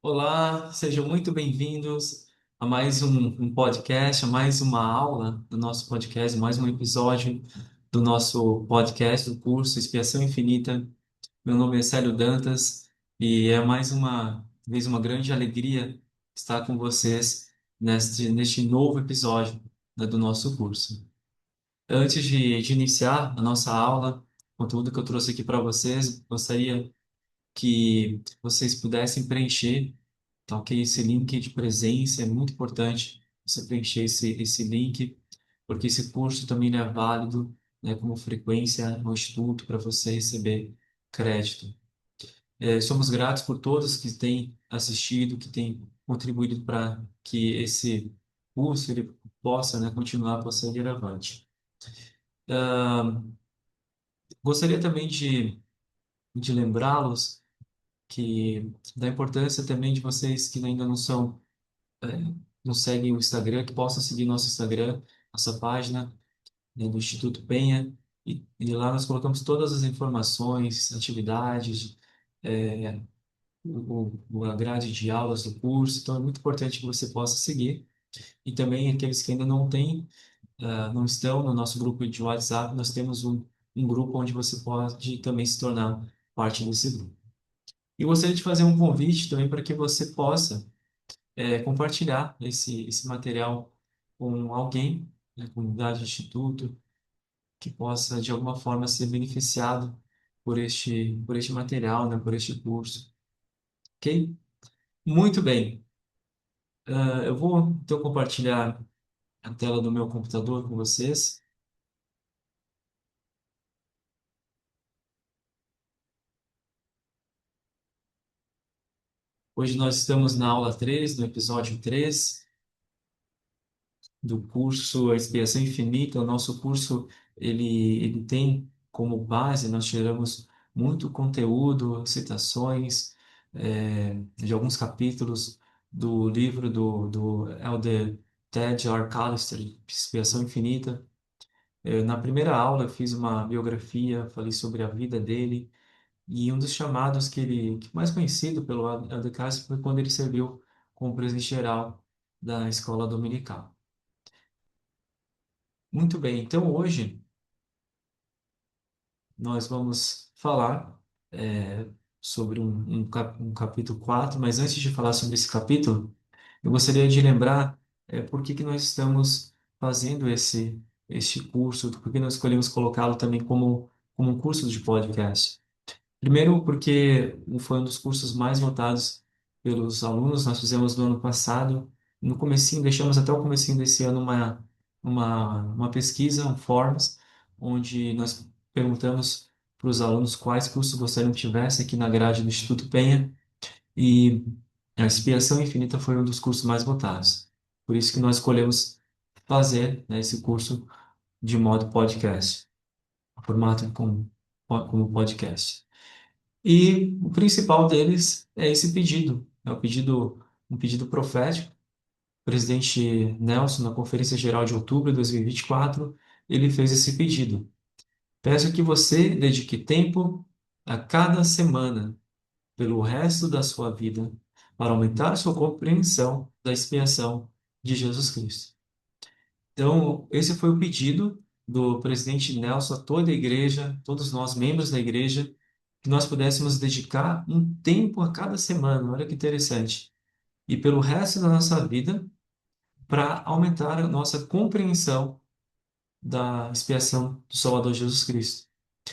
Olá, sejam muito bem-vindos a mais um podcast, a mais uma aula do nosso podcast, mais um episódio do nosso podcast do curso Expiação Infinita. Meu nome é Célio Dantas e é mais uma vez uma grande alegria estar com vocês neste novo episódio, né, do nosso curso. Antes de iniciar a nossa aula, o conteúdo que eu trouxe aqui para vocês, gostaria que vocês pudessem preencher. Tá, ok? Esse link de presença é muito importante você preencher esse link, porque esse curso também ele é válido, né, como frequência no Instituto para você receber crédito. Somos gratos por todos que têm assistido, que têm contribuído para que esse curso ele possa, né, continuar a ser relevante. Ah, Gostaria também de lembrá-los que da importância também de vocês que ainda não são nos seguem o Instagram, que possam seguir nosso Instagram, nossa página, né, do Instituto Penha, e lá nós colocamos todas as informações, atividades, é, a grade de aulas do curso, então é muito importante que você possa seguir. E também aqueles que ainda não têm, não estão no nosso grupo de WhatsApp, nós temos um grupo onde você pode também se tornar parte desse grupo. E gostaria de fazer um convite também para que você possa compartilhar esse material com alguém, né, comunidade do Instituto, que possa, de alguma forma, ser beneficiado por este material, né, por este curso. Ok? Muito bem. Eu vou, então, compartilhar a tela do meu computador com vocês. Hoje nós estamos na aula 3, no episódio 3 do curso A Expiação Infinita. O nosso curso, ele tem como base, nós tiramos muito conteúdo, citações, de alguns capítulos do livro do Elder Ted R. Callister, Expiação Infinita. Na primeira aula eu fiz uma biografia, falei sobre a vida dele, e um dos chamados que mais conhecido pelo Elder Callister foi quando ele serviu como presidente geral da escola dominical. Muito bem, então hoje nós vamos falar sobre um capítulo 4, mas antes de falar sobre esse capítulo, eu gostaria de lembrar por que nós estamos fazendo este curso, por que nós escolhemos colocá-lo também como um curso de podcast. Primeiro, porque foi um dos cursos mais votados pelos alunos. Nós fizemos no ano passado, no comecinho, deixamos até o comecinho desse ano uma pesquisa, um forms, onde nós perguntamos para os alunos quais cursos gostariam que tivesse aqui na grade do Instituto Penha, e a Expiação Infinita foi um dos cursos mais votados. Por isso que nós escolhemos fazer, né, esse curso de modo podcast, formato como podcast. E o principal deles é esse pedido, é um pedido profético. O presidente Nelson, na Conferência Geral de outubro de 2024, ele fez esse pedido. Peço que você dedique tempo a cada semana, pelo resto da sua vida, para aumentar sua compreensão da expiação de Jesus Cristo. Então, esse foi o pedido do presidente Nelson a toda a igreja, todos nós, membros da igreja, que nós pudéssemos dedicar um tempo a cada semana, olha que interessante, e pelo resto da nossa vida, para aumentar a nossa compreensão da expiação do Salvador Jesus Cristo.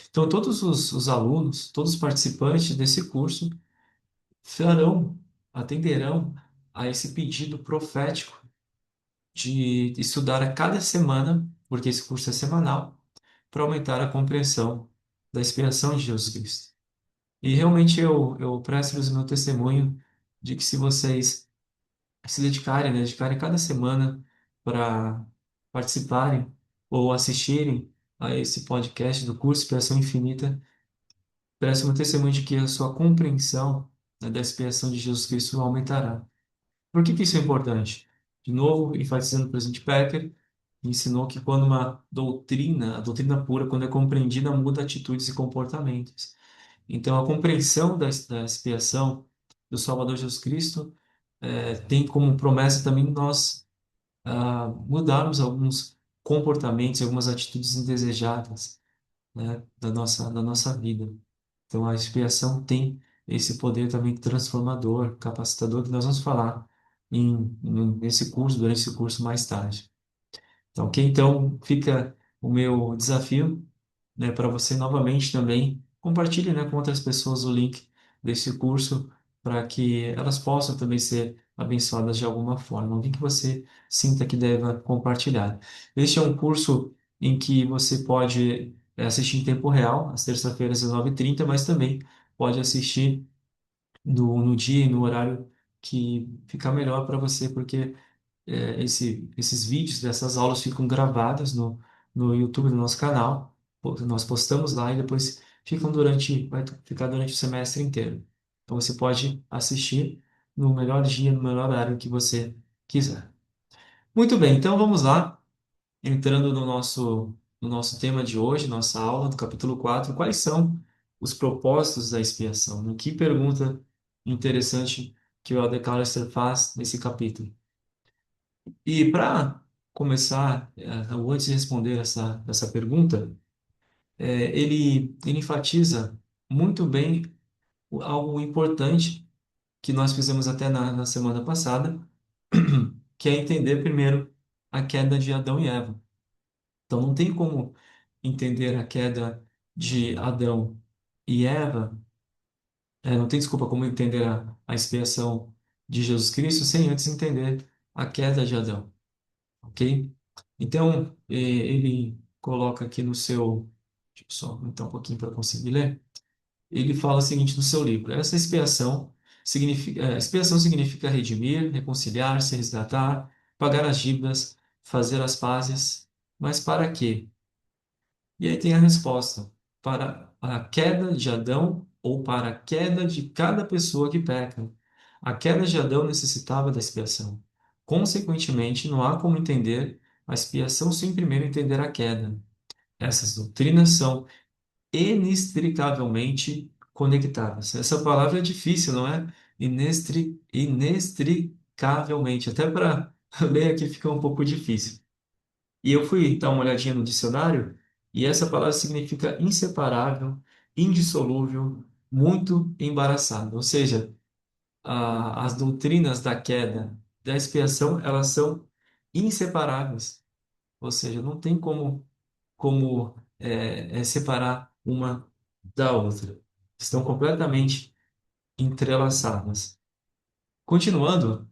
Então, todos os alunos, todos os participantes desse curso farão, atenderão a esse pedido profético de estudar a cada semana, porque esse curso é semanal, para aumentar a compreensão da expiação de Jesus Cristo. E realmente eu presto-lhes o meu testemunho de que se vocês se dedicarem, né, dedicarem cada semana para participarem ou assistirem a esse podcast do curso Expiação Infinita, presto o meu testemunho de que a sua compreensão, né, da expiação de Jesus Cristo aumentará. Por que isso é importante? De novo, enfatizando o presidente Packer, ensinou que quando uma doutrina, a doutrina pura, quando é compreendida, muda atitudes e comportamentos. Então, a compreensão da expiação do Salvador Jesus Cristo, tem como promessa também nós mudarmos alguns comportamentos, algumas atitudes indesejadas, né, da nossa vida. Então, a expiação tem esse poder também transformador, capacitador, que nós vamos falar nesse curso, durante esse curso mais tarde. Então, ok? Então, fica o meu desafio, né, para você novamente também compartilhe, né, com outras pessoas o link desse curso para que elas possam também ser abençoadas de alguma forma. Alguém que você sinta que deva compartilhar. Este é um curso em que você pode assistir em tempo real, às terças-feiras às 9h30, mas também pode assistir no dia e no horário que ficar melhor para você, porque esses vídeos dessas aulas ficam gravados no YouTube do nosso canal. Nós postamos lá e depois vai ficar durante o semestre inteiro. Então você pode assistir no melhor dia, no melhor horário que você quiser. Muito bem, então vamos lá, entrando no nosso tema de hoje, nossa aula do capítulo 4. Quais são os propósitos da expiação? Que pergunta interessante que o Elder Callister faz nesse capítulo. E para começar, ou antes de responder essa pergunta, ele enfatiza muito bem algo importante que nós fizemos até na semana passada, que é entender primeiro a queda de Adão e Eva. Então, não tem como entender a queda de Adão e Eva, não tem desculpa como entender a expiação de Jesus Cristo sem antes entender a queda de Adão. Ok? Então, ele coloca aqui no seu. Deixa eu só aumentar um pouquinho para conseguir ler. Ele fala o seguinte no seu livro: essa expiação significa redimir, reconciliar-se, resgatar, pagar as dívidas, fazer as pazes. Mas para quê? E aí tem a resposta: para a queda de Adão ou para a queda de cada pessoa que peca. A queda de Adão necessitava da expiação. Consequentemente, não há como entender a expiação sem primeiro entender a queda. Essas doutrinas são inextricavelmente conectadas. Essa palavra é difícil, não é? Inextricavelmente. Até para ler aqui fica um pouco difícil. E eu fui dar uma olhadinha no dicionário, e essa palavra significa inseparável, indissolúvel, muito embaraçado. Ou seja, as doutrinas da queda, da expiação, elas são inseparáveis. Ou seja, não tem como separar uma da outra. Estão completamente entrelaçadas. Continuando,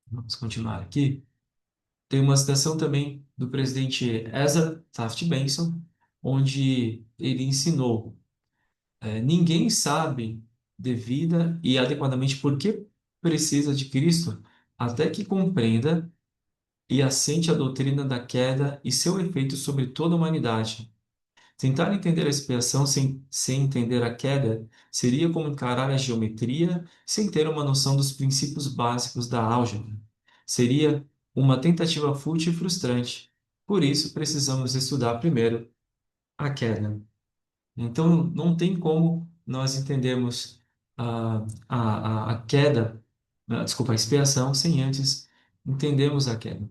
vamos continuar aqui. Tem uma citação também do presidente Ezra Taft Benson, onde ele ensinou: ninguém sabe devida e adequadamente por que precisa de Cristo, até que compreenda e assente a doutrina da queda e seu efeito sobre toda a humanidade. Tentar entender a expiação sem entender a queda seria como encarar a geometria sem ter uma noção dos princípios básicos da álgebra. Seria uma tentativa fútil e frustrante. Por isso, precisamos estudar primeiro a queda. Então, não tem como nós entendermos a queda, desculpa, a expiação, sem antes entendermos a queda.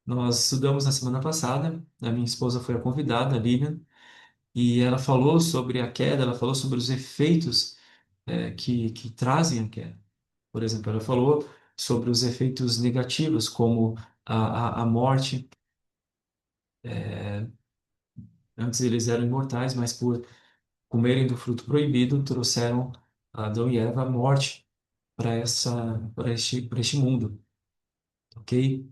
Nós estudamos na semana passada, a minha esposa foi a convidada, a Lilian, e ela falou sobre a queda, ela falou sobre os efeitos que trazem a queda. Por exemplo, ela falou sobre os efeitos negativos, como a morte. Antes eles eram imortais, mas por comerem do fruto proibido, trouxeram Adão e Eva a morte para este mundo, ok?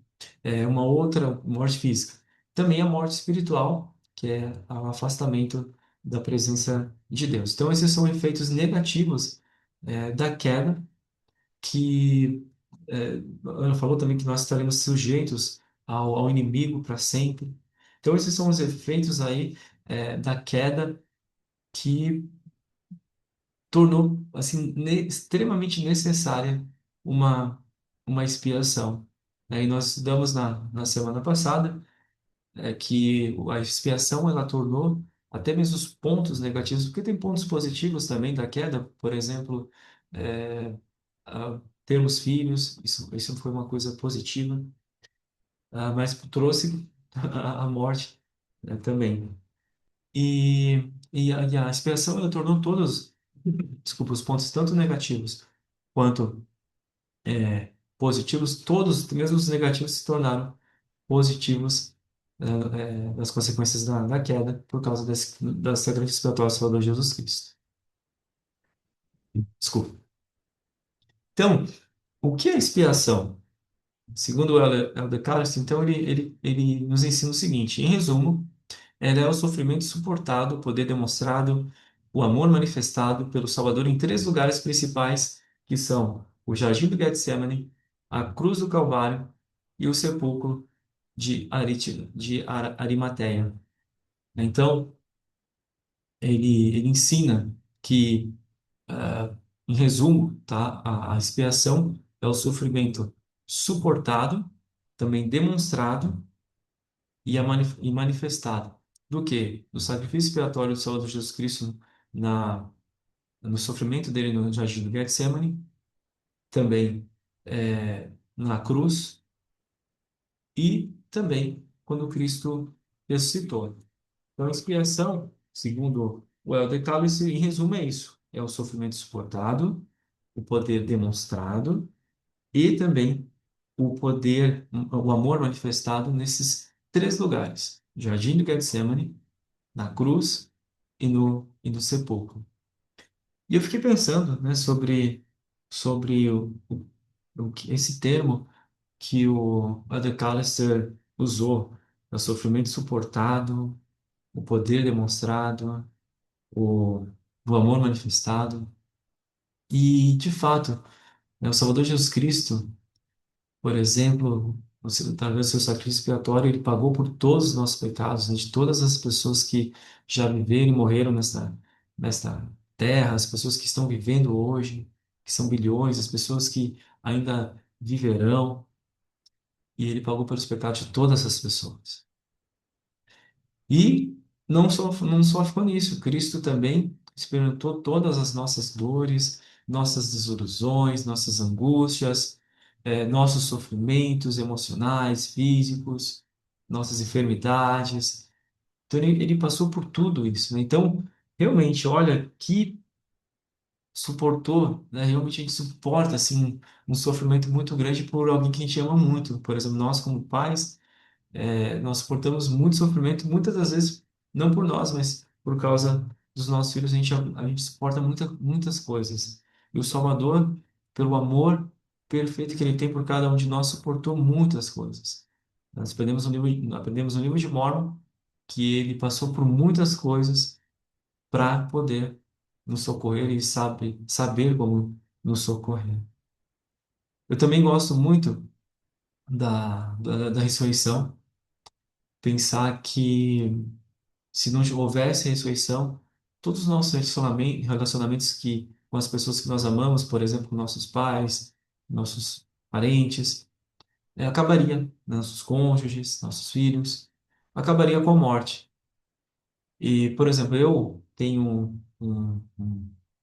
Uma outra morte física. Também a morte espiritual, que é o afastamento da presença de Deus. Então, esses são efeitos negativos da queda, que Ana falou também que nós estaremos sujeitos ao inimigo para sempre. Então, esses são os efeitos aí da queda que tornou assim extremamente necessária uma uma expiação. E nós estudamos na semana passada que a expiação ela tornou até mesmo os pontos negativos, porque tem pontos positivos também da queda, por exemplo, termos filhos, isso foi uma coisa positiva, mas trouxe a morte, né, também. E a expiação, ela tornou todos, desculpa, os pontos tanto negativos quanto positivos, todos, mesmo os negativos, se tornaram positivos das consequências da queda por causa da sacrifício expiatório do Salvador Jesus Cristo. Desculpa. Então, o que é expiação? Segundo o Elder Carlos, então, ele nos ensina o seguinte, em resumo, ela é o sofrimento suportado, o poder demonstrado, o amor manifestado pelo Salvador em três lugares principais, que são o Jardim do Getsemane, a cruz do Calvário e o sepulcro de Arimateia. Então, ele ensina que, em resumo, tá, a expiação é o sofrimento suportado, também demonstrado e manifestado. Do que? Do sacrifício expiatório do Salvador Jesus Cristo na, no sofrimento dele no jardim do Getsemane, também na cruz e também quando Cristo ressuscitou. Então, a expiação, segundo o Elder Callis, em resumo, é isso: é o sofrimento suportado, o poder demonstrado e também o poder, o amor manifestado nesses três lugares: Jardim do Getsemane, na cruz e no sepulcro. E eu fiquei pensando, né, sobre esse termo que o Elder Callister usou: é o sofrimento suportado, o poder demonstrado, o, o amor manifestado. E, de fato, né, o Salvador Jesus Cristo, por exemplo, através do seu sacrifício expiatório, ele pagou por todos os nossos pecados, né, de todas as pessoas que já viveram e morreram nesta terra, as pessoas que estão vivendo hoje, que são bilhões, as pessoas que ainda viverão, e ele pagou pelos pecados de todas as pessoas. E não só ficou nisso, Cristo também experimentou todas as nossas dores, nossas desilusões, nossas angústias, nossos sofrimentos emocionais, físicos, nossas enfermidades. Então, ele passou por tudo isso, né? Então, realmente, olha, que suportou, né? Realmente a gente suporta, assim, um sofrimento muito grande por alguém que a gente ama muito. Por exemplo, nós como pais, nós suportamos muito sofrimento, muitas das vezes não por nós, mas por causa dos nossos filhos, a gente suporta muitas coisas. E o Salvador, pelo amor perfeito que ele tem por cada um de nós, suportou muitas coisas. Nós aprendemos no livro de Mórmon que ele passou por muitas coisas para poder nos socorrer e saber como nos socorrer. Eu também gosto muito da ressurreição, pensar que se não houvesse ressurreição, todos os nossos relacionamentos com as pessoas que nós amamos, por exemplo, com nossos pais, nossos parentes, acabaria, né, nossos cônjuges, nossos filhos, acabaria com a morte. E, por exemplo, eu tenho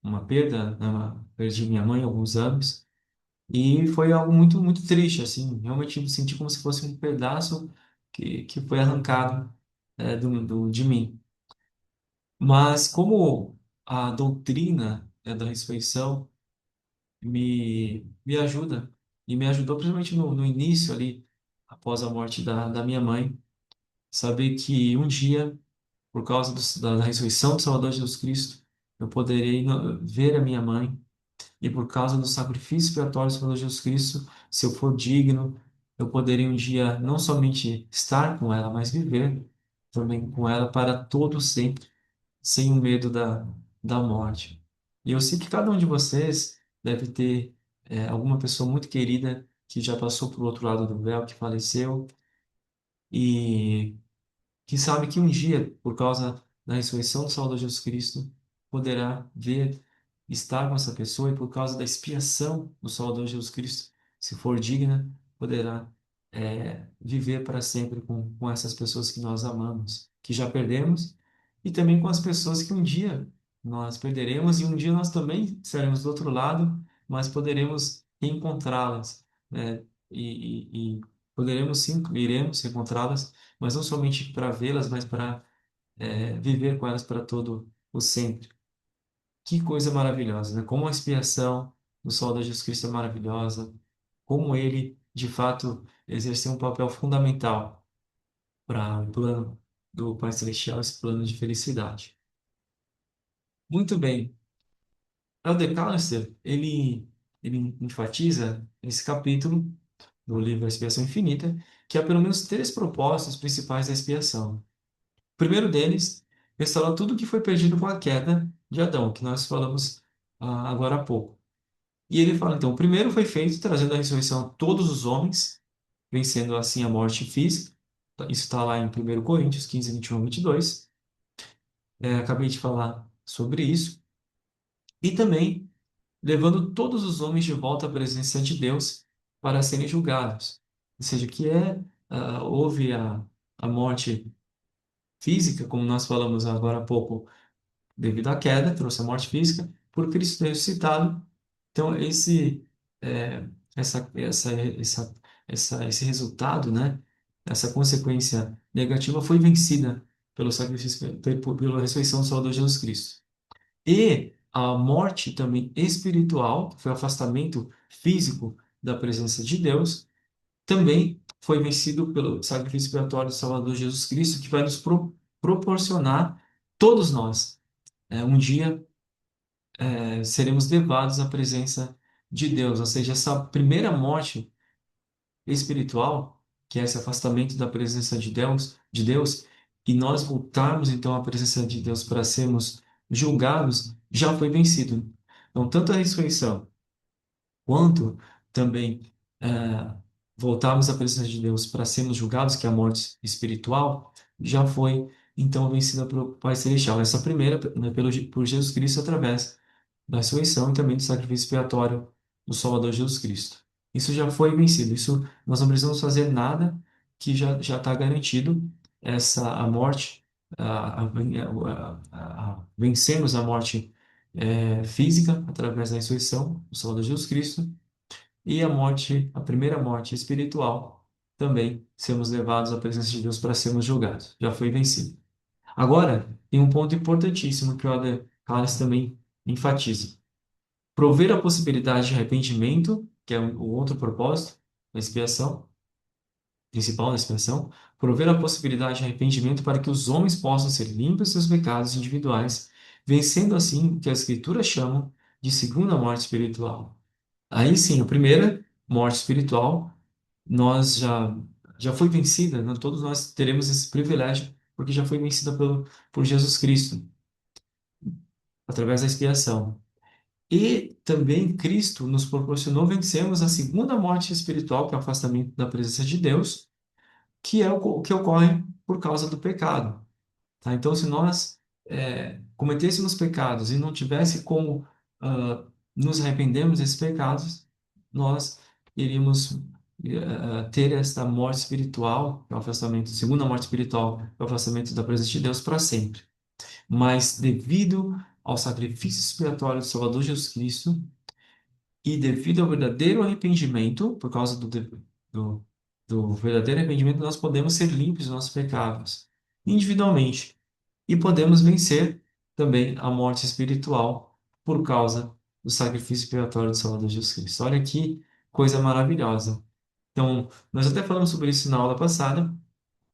uma perda, né, perdi minha mãe há alguns anos, e foi algo muito, muito triste, assim, realmente me senti como se fosse um pedaço que foi arrancado, de mim. Mas como a doutrina, da ressurreição me ajuda, e me ajudou principalmente no início ali, após a morte da minha mãe, saber que um dia, por causa da ressurreição do Salvador Jesus Cristo, eu poderei ver a minha mãe, e por causa do sacrifício expiatório do Salvador Jesus Cristo, se eu for digno, eu poderei um dia não somente estar com ela, mas viver também com ela para todo sempre, sem o medo da morte. E eu sei que cada um de vocês deve ter alguma pessoa muito querida que já passou para o outro lado do véu, que faleceu, e que sabe que um dia, por causa da ressurreição do Salvador Jesus Cristo, poderá ver, estar com essa pessoa, e por causa da expiação do Salvador Jesus Cristo, se for digna, poderá viver para sempre com essas pessoas que nós amamos, que já perdemos, e também com as pessoas que um dia nós perderemos, e um dia nós também estaremos do outro lado, mas poderemos encontrá-las, né? E poderemos sim, iremos encontrá-las, mas não somente para vê-las, mas para viver com elas para todo o sempre. Que coisa maravilhosa, né? Como a expiação do sol de Jesus Cristo é maravilhosa, como ele, de fato, exerceu um papel fundamental para o plano do Pai Celestial, esse plano de felicidade. Muito bem. Elder Callister, ele enfatiza nesse capítulo do livro A Expiação Infinita, que há pelo menos três propósitos principais da expiação. O primeiro deles, restaurar tudo que foi perdido com a queda de Adão, que nós falamos agora há pouco. E ele fala, então, o primeiro foi feito trazendo a ressurreição a todos os homens, vencendo assim a morte física. Isso está lá em 1 Coríntios 15, 21 22. Acabei de falar sobre isso. E também levando todos os homens de volta à presença de Deus para serem julgados. Ou seja, houve a morte física, como nós falamos agora há pouco, devido à queda, trouxe a morte física, por Cristo ressuscitado. Então, é, esse resultado, né, essa consequência negativa foi vencida pelo sacrifício, pela ressurreição do Salvador Jesus Cristo. E a morte também espiritual, que foi o afastamento físico da presença de Deus, também foi vencido pelo sacrifício expiatório do Salvador Jesus Cristo, que vai nos proporcionar, todos nós, um dia seremos levados à presença de Deus. Ou seja, essa primeira morte espiritual, que é esse afastamento da presença de Deus, e nós voltarmos então à presença de Deus para sermos julgados, já foi vencido. Então, tanto a ressurreição quanto também voltarmos à presença de Deus para sermos julgados, que é a morte espiritual, já foi então vencida pelo Pai Celestial. Essa primeira, né, por Jesus Cristo através da ressurreição e também do sacrifício expiatório do Salvador Jesus Cristo. Isso já foi vencido. Isso nós não precisamos fazer nada, que já está garantido. A morte, vencemos a morte física através da ressurreição do Salvador Jesus Cristo e a primeira morte espiritual, também sermos levados à presença de Deus para sermos julgados. Já foi vencido. Agora, tem um ponto importantíssimo que o Elder Callas também enfatiza. Prover a possibilidade de arrependimento, que é o outro propósito da expiação, principal da expiação, prover a possibilidade de arrependimento para que os homens possam ser limpos de seus pecados individuais, vencendo assim o que a Escritura chama de segunda morte espiritual. Aí sim, a primeira morte espiritual, nós já foi vencida, né? Todos nós teremos esse privilégio, porque já foi vencida por Jesus Cristo, através da expiação. E também Cristo nos proporcionou vencermos a segunda morte espiritual, que é o afastamento da presença de Deus, que é o que ocorre por causa do pecado. Tá? Então, se nós cometêssemos pecados e não tivesse como nos arrependermos desses pecados, nós iríamos ter esta morte espiritual, que é o afastamento, segunda morte espiritual, que é o afastamento da presença de Deus para sempre. Mas devido ao sacrifício expiatório do Salvador Jesus Cristo, e devido ao verdadeiro arrependimento, por causa do, do verdadeiro arrependimento, nós podemos ser limpos dos nossos pecados, individualmente. E podemos vencer também a morte espiritual por causa do sacrifício expiatório do Salvador Jesus Cristo. Olha que coisa maravilhosa. Então, nós até falamos sobre isso na aula passada,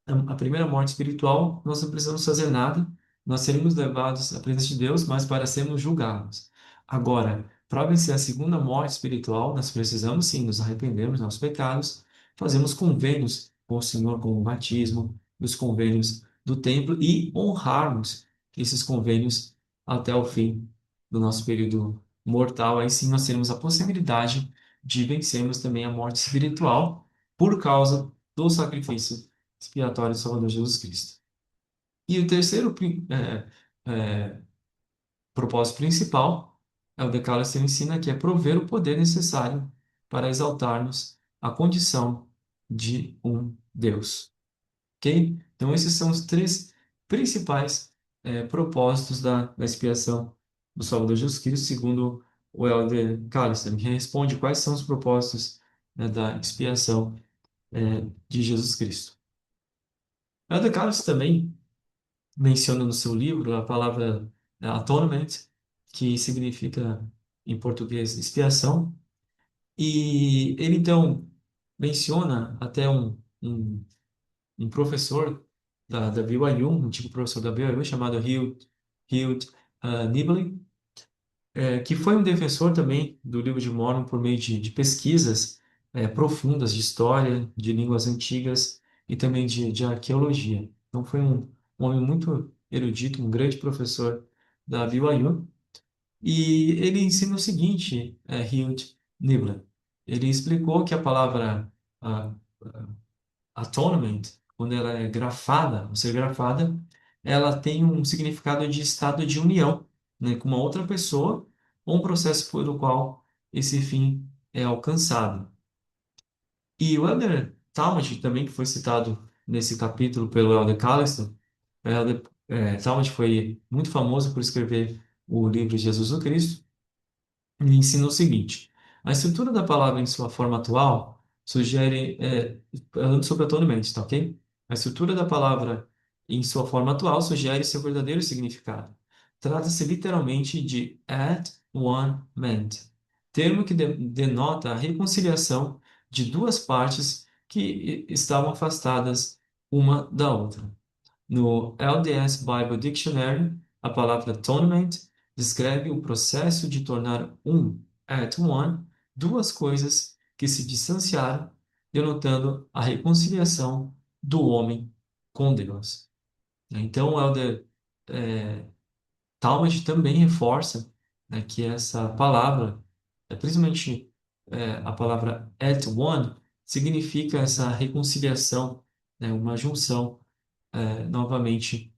a primeira morte espiritual, nós não precisamos fazer nada, nós seremos levados à presença de Deus, mas para sermos julgados. Agora, para vencer a segunda morte espiritual, nós precisamos sim nos arrependermos dos nossos pecados, fazemos convênios com o Senhor, como o batismo, os convênios do templo e honrarmos esses convênios até o fim do nosso período mortal. Aí sim nós teremos a possibilidade de vencermos também a morte espiritual por causa do sacrifício expiatório do Salvador Jesus Cristo. E o terceiro propósito principal é o Decálogo que ensina, que é prover o poder necessário para exaltar-nos à condição de um Deus. Ok? Então, esses são os três principais propósitos da expiação do Salvador Jesus Cristo, segundo o Elder Callister, que responde quais são os propósitos, né, da expiação, de Jesus Cristo. O Elder Callister também menciona no seu livro a palavra atonement, que significa em português expiação, e ele então menciona até um professor da BYU, um antigo professor da BYU chamado Hugh Nibley, que foi um defensor também do livro de Mórmon por meio de pesquisas profundas de história, de línguas antigas e também de arqueologia. Então foi um homem muito erudito, um grande professor da BYU. E ele ensina o seguinte, Hugh Nibley. Ele explicou que a palavra ah, atonement, quando ela é grafada, ao ser grafada, ela tem um significado de estado de união, né, com uma outra pessoa, ou um processo pelo qual esse fim é alcançado. E o Elder Talmage, também, que foi citado nesse capítulo pelo Elder Callister, o Elder Talmage foi muito famoso por escrever o livro Jesus o Cristo, ele ensina o seguinte: a estrutura da palavra em sua forma atual sugere, falando sobre atonement, tá ok? A estrutura da palavra em sua forma atual sugere seu verdadeiro significado. Trata-se literalmente de at one ment, termo que denota a reconciliação de duas partes que estavam afastadas uma da outra. No LDS Bible Dictionary, a palavra atonement descreve o processo de tornar at one, duas coisas que se distanciaram, denotando a reconciliação do homem com Deus. Então, o Elder Talmage também reforça, né, que essa palavra, principalmente a palavra at one, significa essa reconciliação, né, uma junção, novamente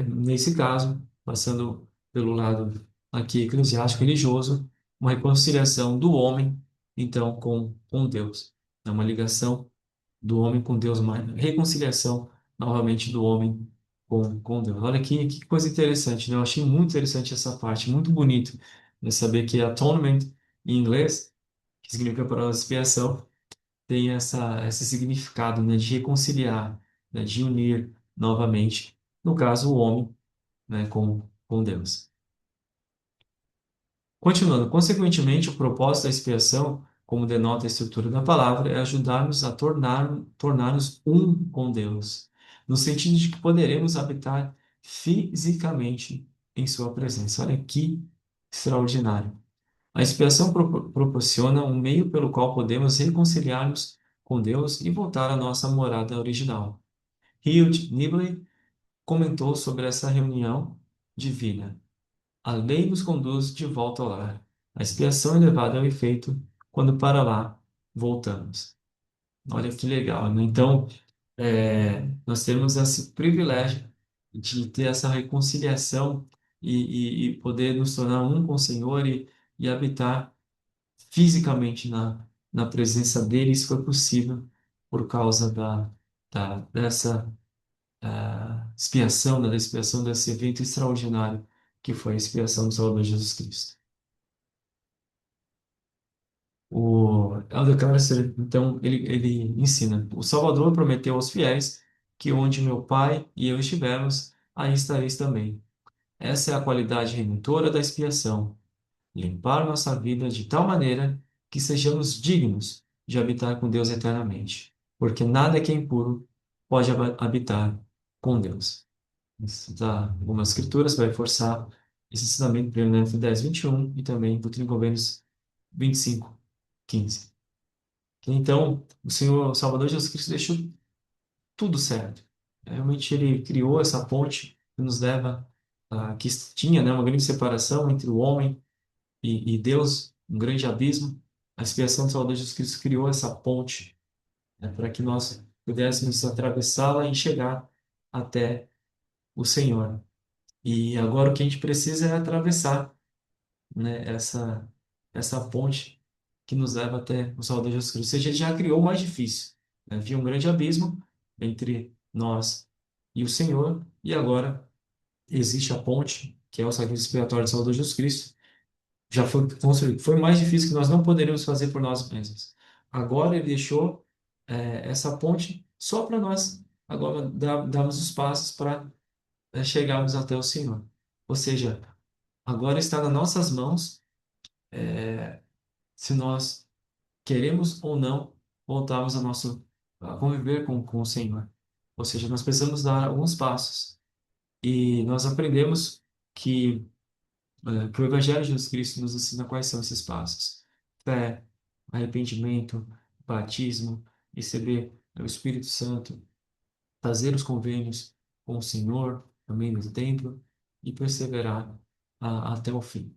nesse caso, passando pelo lado aqui eclesiástico religioso, uma reconciliação do homem, então, com Deus. É uma ligação do homem com Deus, uma reconciliação, novamente, do homem com Deus. Olha que coisa interessante, né? Eu achei muito interessante essa parte, muito bonito, né? Saber que atonement, em inglês, que significa para nós expiação, tem esse significado, né? De reconciliar, né? De unir novamente, no caso, o homem, né, com Deus. Continuando, consequentemente, o propósito da expiação, como denota a estrutura da palavra, é ajudar-nos a tornar-nos um com Deus, no sentido de que poderemos habitar fisicamente em sua presença. Olha que extraordinário. A expiação proporciona um meio pelo qual podemos reconciliar-nos com Deus e voltar à nossa morada original. Hugh Nibley comentou sobre essa reunião divina. A lei nos conduz de volta ao lar. A expiação é levada ao efeito quando para lá voltamos. Olha que legal, né? Então, nós temos esse privilégio de ter essa reconciliação e poder nos tornar um com o Senhor e habitar fisicamente na presença dele. Isso foi possível por causa dessa expiação, né? Da expiação desse evento extraordinário que foi a expiação do Salvador Jesus Cristo. O Elder Carcer, então, ele ensina: o Salvador prometeu aos fiéis que onde meu Pai e eu estivermos, aí estareis também. Essa é a qualidade redentora da expiação: limpar nossa vida de tal maneira que sejamos dignos de habitar com Deus eternamente, porque nada que é impuro pode habitar com Deus. Isso dá algumas escrituras vai forçar esse ensinamento, 1 10, 21 e também Doutrina e Convênios 25, 15. Então, o Senhor, o Salvador Jesus Cristo deixou tudo certo. Realmente ele criou essa ponte que nos leva que tinha, né, uma grande separação entre o homem e Deus, um grande abismo. A expiação do Salvador Jesus Cristo criou essa ponte, né, para que nós pudéssemos atravessá-la e chegar até o Senhor. E agora o que a gente precisa é atravessar, né, essa ponte que nos leva até o Salvador Jesus Cristo. Ou seja, ele já criou o mais difícil, né? Havia um grande abismo entre nós e o Senhor, e agora existe a ponte, que é o sacrifício expiatório do Salvador Jesus Cristo, já foi construído, foi mais difícil que nós não poderíamos fazer por nós mesmos. Agora ele deixou essa ponte só para nós agora darmos os passos para chegarmos até o Senhor. Ou seja, agora está nas nossas mãos se nós queremos ou não voltarmos a conviver com o Senhor. Ou seja, nós precisamos dar alguns passos. E nós aprendemos que o Evangelho de Jesus Cristo nos ensina quais são esses passos: fé, arrependimento, batismo, receber o Espírito Santo, fazer os convênios com o Senhor, também no templo, e perseverar até o fim.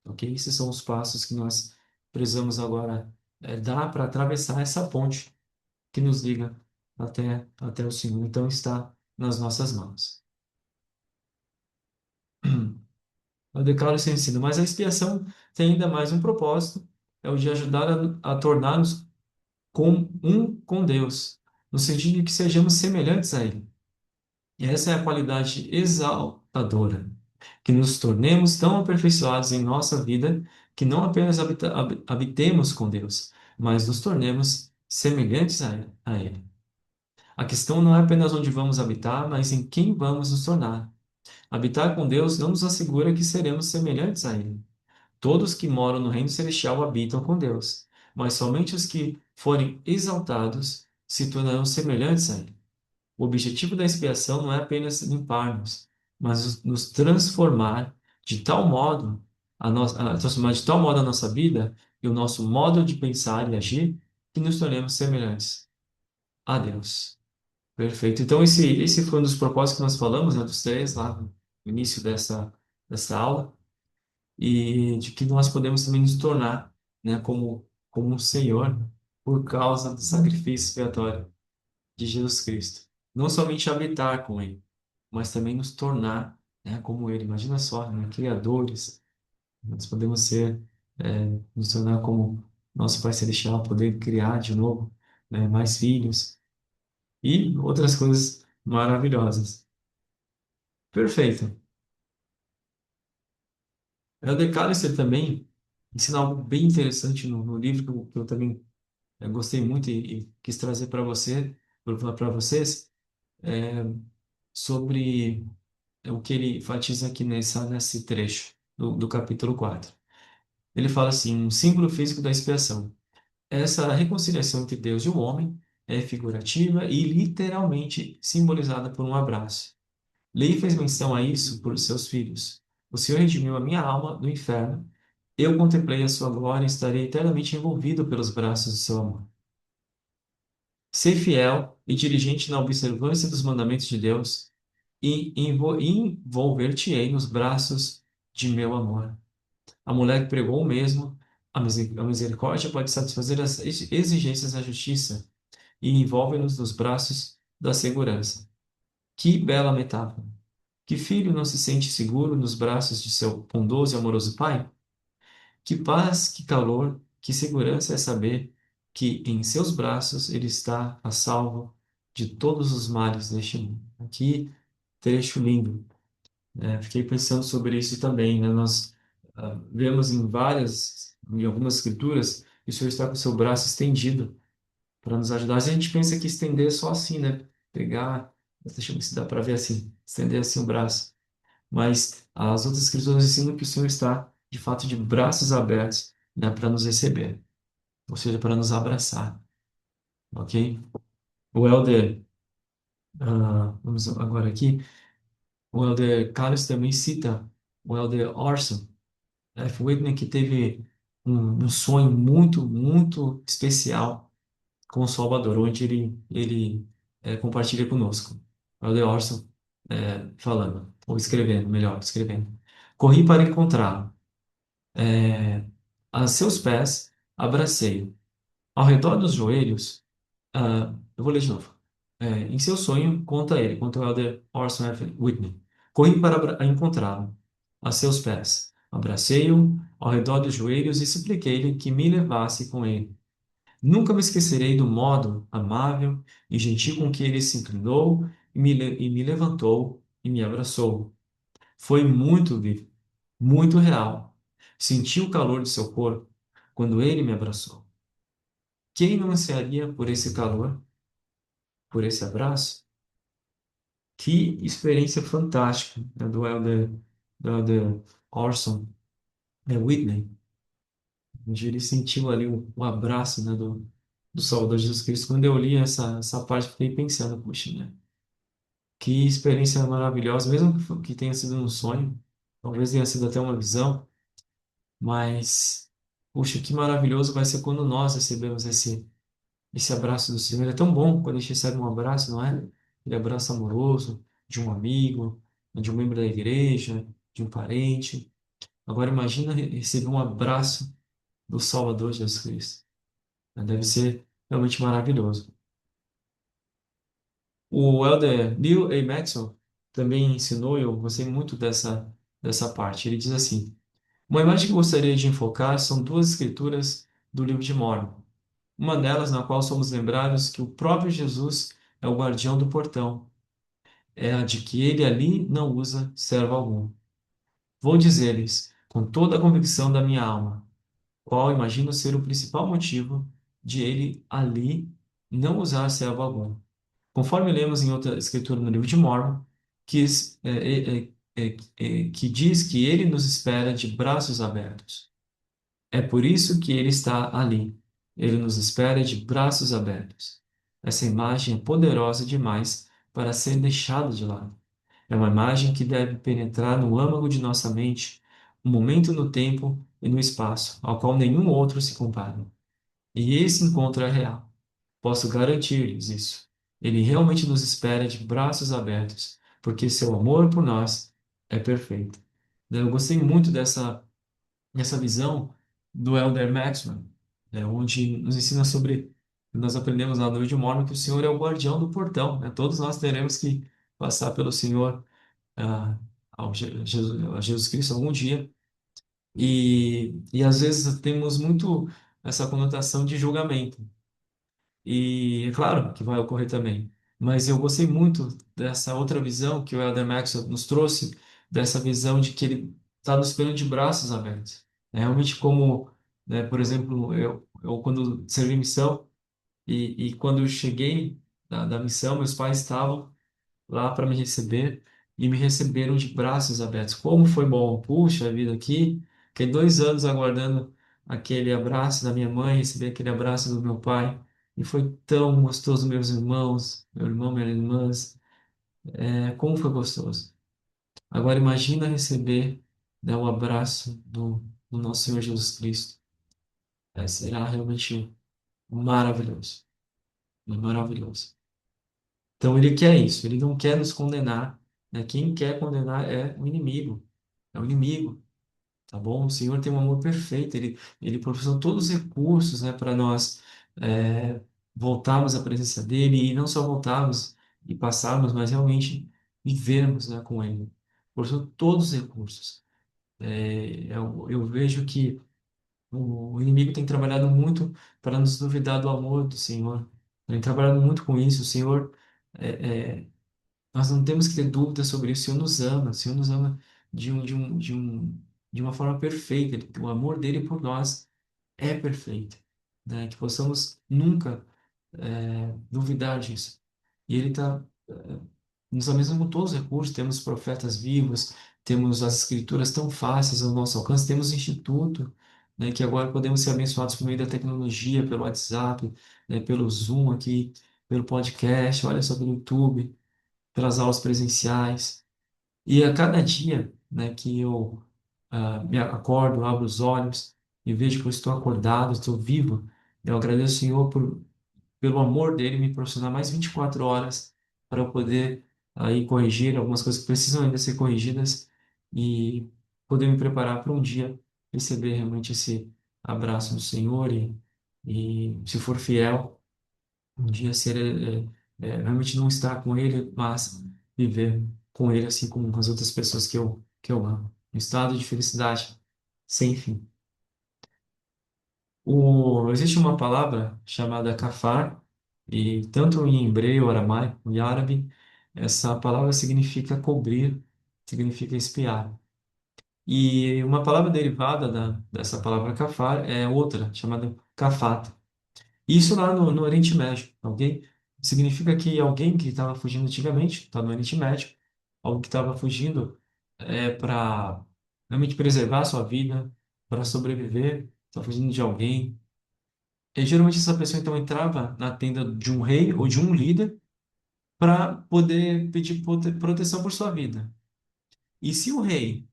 Ok? Esses são os passos que nós precisamos agora dar para atravessar essa ponte que nos liga até o Senhor. Então está nas nossas mãos. Eu declaro esse ensino, mas a expiação tem ainda mais um propósito, é o de ajudar a tornar-nos com Deus, no sentido de que sejamos semelhantes a Ele. E essa é a qualidade exaltadora, que nos tornemos tão aperfeiçoados em nossa vida que não apenas habitemos com Deus, mas nos tornemos semelhantes a Ele. A questão não é apenas onde vamos habitar, mas em quem vamos nos tornar. Habitar com Deus não nos assegura que seremos semelhantes a Ele. Todos que moram no reino celestial habitam com Deus, mas somente os que forem exaltados se tornarão semelhantes a Ele. O objetivo da expiação não é apenas limpar-nos, mas nos transformar de tal modo transformar de tal modo a nossa vida e o nosso modo de pensar e agir que nos tornemos semelhantes a Deus. Perfeito. Então esse foi um dos propósitos que nós falamos, né, dos três lá no início dessa aula e de que nós podemos também nos tornar, né, como um Senhor por causa do sacrifício expiatório de Jesus Cristo. Não somente habitar com Ele, mas também nos tornar, né, como Ele. Imagina só, né, criadores, nós podemos nos tornar como nosso Pai Celestial, poder criar de novo, né, mais filhos e outras coisas maravilhosas. Perfeito. O Elder Callister também ensina algo bem interessante no livro que eu também gostei muito e quis trazer para para vocês, sobre o que ele enfatiza aqui nesse trecho do capítulo 4. Ele fala assim, um símbolo físico da expiação. Essa reconciliação entre Deus e o homem é figurativa e literalmente simbolizada por um abraço. Lei fez menção a isso por seus filhos. O Senhor redimiu a minha alma do inferno. Eu contemplei a sua glória e estarei eternamente envolvido pelos braços do seu amor. Ser fiel e diligente na observância dos mandamentos de Deus e envolver-te-ei nos braços de meu amor. A mulher que pregou o mesmo, a misericórdia pode satisfazer as exigências da justiça e envolve-nos nos braços da segurança. Que bela metáfora! Que filho não se sente seguro nos braços de seu bondoso e amoroso pai? Que paz, que calor, que segurança é saber que em seus braços ele está a salvo de todos os males deste mundo. Aqui, trecho lindo. Fiquei pensando sobre isso também, né? Nós vemos em algumas escrituras, que o Senhor está com o seu braço estendido para nos ajudar. Às vezes a gente pensa que estender é só assim, né? Pegar, deixa eu ver se dá para ver assim, estender assim o braço. Mas as outras escrituras ensinam que o Senhor está, de fato, de braços abertos, né, para nos receber, ou seja, para nos abraçar, ok? O Elder, vamos agora aqui, o Elder Carlos também cita o Elder Orson F. Whitney, que teve um sonho muito, muito especial com o Salvador, onde ele compartilha conosco. O Elder Orson falando, ou escrevendo, melhor, escrevendo. Corri para encontrá-lo. A seus pés, abracei-o. Ao redor dos joelhos, eu vou ler de novo. Em seu sonho, conta o Elder Orson F. Whitney. Corri para encontrá-lo, a seus pés. Abracei-o ao redor dos joelhos e supliquei-lhe que me levasse com ele. Nunca me esquecerei do modo amável e gentil com que ele se inclinou e me levantou e me abraçou. Foi muito vivo, muito real. senti o calor de seu corpo quando ele me abraçou. Quem não ansiaria por esse calor, por esse abraço? Que experiência fantástica, né, do Elder Orson Whitney, onde ele sentiu ali o abraço, né, do Salvador Jesus Cristo. Quando eu li essa parte, fiquei pensando, puxa, né? Que experiência maravilhosa, mesmo que tenha sido um sonho, talvez tenha sido até uma visão, mas, puxa, que maravilhoso vai ser quando nós recebemos esse abraço do Senhor. É tão bom quando a gente recebe um abraço, não é? Aquele abraço amoroso de um amigo, de um membro da igreja, de um parente. Agora imagina receber um abraço do Salvador Jesus Cristo. Deve ser realmente maravilhoso. O elder Neil A. Maxwell também ensinou, e eu gostei muito dessa parte. Ele diz assim: uma imagem que gostaria de enfocar são duas escrituras do livro de Mórmon. Uma delas, na qual somos lembrados que o próprio Jesus é o guardião do portão, é a de que ele ali não usa servo algum. Vou dizer-lhes, com toda a convicção da minha alma, qual imagino ser o principal motivo de ele ali não usar servo algum. Conforme lemos em outra escritura no livro de Mórmon, que diz que ele nos espera de braços abertos. É por isso que ele está ali. Ele nos espera de braços abertos. Essa imagem é poderosa demais para ser deixada de lado. É uma imagem que deve penetrar no âmago de nossa mente, um momento no tempo e no espaço, ao qual nenhum outro se compara. E esse encontro é real. Posso garantir-lhes isso. Ele realmente nos espera de braços abertos, porque seu amor por nós é perfeito. Eu gostei muito dessa visão do Elder Maxwell, onde nos ensina sobre, nós aprendemos lá no livro de Mórmon que o Senhor é o guardião do portão, né? Todos nós teremos que passar pelo Senhor, ah, a Jesus Cristo algum dia, e às vezes temos muito essa conotação de julgamento. E é claro que vai ocorrer também. Mas eu gostei muito dessa outra visão que o Elder Maxwell nos trouxe, dessa visão de que ele está nos esperando de braços abertos. É realmente como, né, por exemplo, eu quando servi missão e quando eu cheguei da missão, meus pais estavam lá para me receber e me receberam de braços abertos. Como foi bom! Puxa vida, aqui, fiquei 2 anos aguardando aquele abraço da minha mãe, receber aquele abraço do meu pai, e foi tão gostoso, meus irmãos, meu irmão, minhas irmãs, como foi gostoso. Agora imagina receber, né, o abraço do nosso Senhor Jesus Cristo. Será realmente maravilhoso, maravilhoso. Então ele quer isso, ele não quer nos condenar, né? Quem quer condenar é o inimigo, tá bom? O Senhor tem um amor perfeito, ele proporcionou todos os recursos, né, para nós voltarmos à presença dele e não só voltarmos e passarmos, mas realmente vivermos, né, com ele. Proporcionou todos os recursos. Eu vejo que o inimigo tem trabalhado muito para nos duvidar do amor do Senhor. Tem trabalhado muito com isso. O Senhor é, é, nós não temos que ter dúvida sobre isso. O Senhor nos ama, o Senhor nos ama de uma forma perfeita. O amor dele por nós é perfeito, né? Que possamos nunca duvidar disso. E ele está nos abençoando com todos os recursos. Temos profetas vivos, temos as escrituras tão fáceis ao nosso alcance, temos o instituto, né? Que agora podemos ser abençoados por meio da tecnologia, pelo WhatsApp, né? Pelo Zoom aqui, pelo podcast, olha só, pelo YouTube, pelas aulas presenciais. E a cada dia, né, que eu me acordo, abro os olhos e vejo que eu estou acordado, estou vivo, eu agradeço ao Senhor pelo amor dele me proporcionar mais 24 horas para eu poder aí corrigir algumas coisas que precisam ainda ser corrigidas e poder me preparar para um dia receber realmente esse abraço do Senhor e se for fiel um dia ser realmente não estar com ele, mas viver com ele assim como com as outras pessoas que eu amo. Um estado de felicidade sem fim. Existe uma palavra chamada kafar, e tanto em hebreu, aramaico e árabe, essa palavra significa cobrir, significa espiar. E uma palavra derivada dessa palavra kafar é outra, chamada kafat. Isso lá no Oriente Médio, ok? Significa que alguém que estava fugindo antigamente, está no Oriente Médio, alguém que estava fugindo para realmente preservar a sua vida, para sobreviver, está fugindo de alguém. E geralmente essa pessoa então entrava na tenda de um rei ou de um líder para poder pedir proteção por sua vida. E se o rei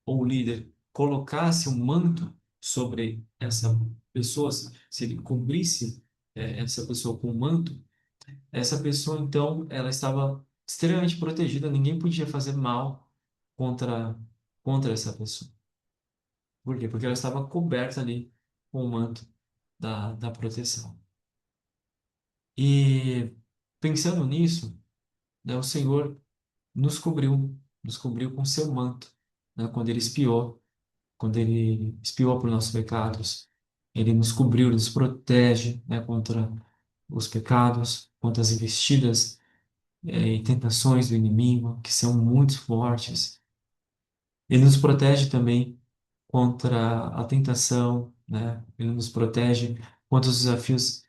ou o líder colocasse um manto sobre essa pessoa, se ele cobrisse essa pessoa com um manto, essa pessoa então ela estava extremamente protegida, ninguém podia fazer mal contra essa pessoa. Por quê? Porque ela estava coberta ali com o manto da proteção. E pensando nisso, né, o Senhor nos cobriu com seu manto, né, quando ele espiou por nossos pecados, ele nos cobriu, nos protege, né, contra os pecados, contra as investidas e tentações do inimigo, que são muito fortes. Ele nos protege também contra a tentação, né? Ele nos protege contra os desafios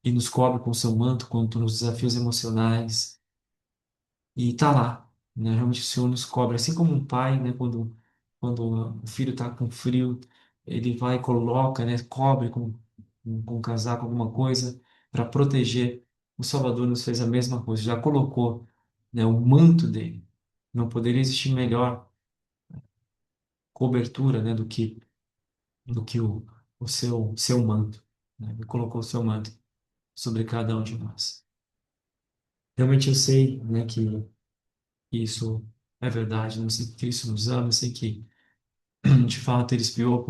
e nos cobre com seu manto contra os desafios emocionais. E tá lá, né? Realmente o Senhor nos cobre, assim como um pai, né? Quando o filho está com frio, ele vai e coloca, né? Cobre com um casaco, alguma coisa, para proteger. O Salvador nos fez a mesma coisa, já colocou, né? O manto dele. Não poderia existir melhor cobertura, né? Do que o seu manto, né? Ele colocou o seu manto sobre cada um de nós. Realmente eu sei, né? Que isso é verdade, né? Eu sei que Cristo nos ama, eu sei que de fato ele expiou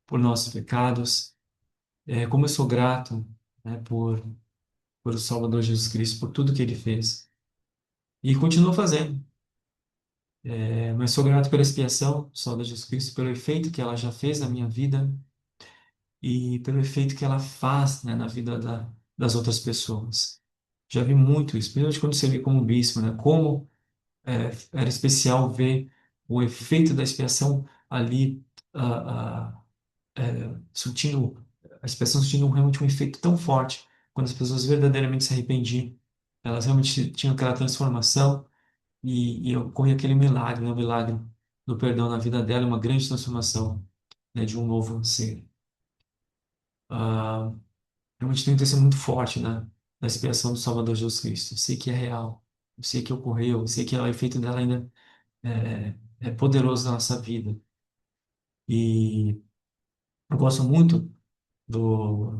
por nossos pecados. Como eu sou grato, né, por o Salvador Jesus Cristo, por tudo que ele fez e continua fazendo. Mas sou grato pela expiação do Salvador Jesus Cristo, pelo efeito que ela já fez na minha vida e pelo efeito que ela faz, né, na vida das outras pessoas. Já vi muito isso, principalmente quando você vê como bispo, né, como era especial ver o efeito da expiação ali, surtindo, a expiação surtindo realmente um efeito tão forte, quando as pessoas verdadeiramente se arrependiam, elas realmente tinham aquela transformação e ocorria aquele milagre, né, o milagre do perdão na vida dela, uma grande transformação, né, de um novo ser. Ah, realmente tem um testemunho muito forte, né, da expiação do Salvador Jesus Cristo. Eu sei que é real, eu sei que ocorreu, eu sei que o efeito dela ainda é poderoso na nossa vida. E eu gosto muito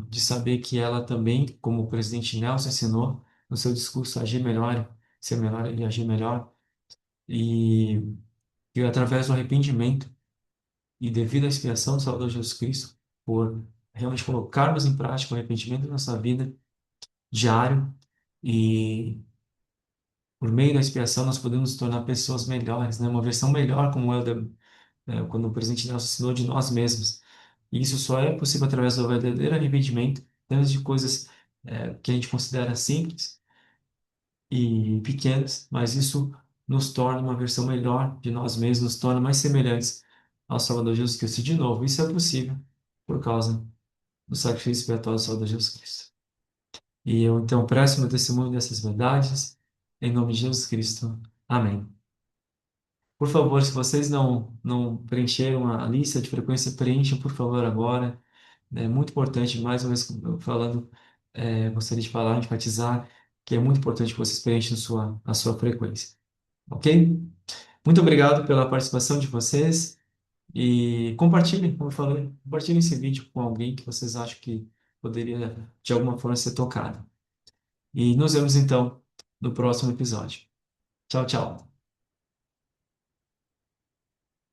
de saber que ela também, como o presidente Nelson ensinou no seu discurso, agir melhor, ser melhor e agir melhor, e, e através do arrependimento e devido à expiação do Salvador Jesus Cristo, por realmente colocarmos em prática o arrependimento na nossa vida diário, e por meio da expiação nós podemos nos tornar pessoas melhores, né? Uma versão melhor, como quando o presidente Nelson ensinou, de nós mesmos. E isso só é possível através do verdadeiro arrependimento, tanto de coisas que a gente considera simples e pequenas, mas isso nos torna uma versão melhor de nós mesmos, nos torna mais semelhantes ao Salvador Jesus Cristo. E, de novo, isso é possível por causa do sacrifício expiatório do Salvador Jesus Cristo. E eu, então, presto meu testemunho dessas verdades, em nome de Jesus Cristo. Amém. Por favor, se vocês não preencheram a lista de frequência, preencham, por favor, agora. É muito importante, mais uma vez falando, gostaria de falar, enfatizar, que é muito importante que vocês preencham a sua frequência. Ok? Muito obrigado pela participação de vocês e compartilhem, como eu falei, compartilhem esse vídeo com alguém que vocês acham que poderia, de alguma forma, ser tocado. E nos vemos, então, no próximo episódio. Tchau, tchau.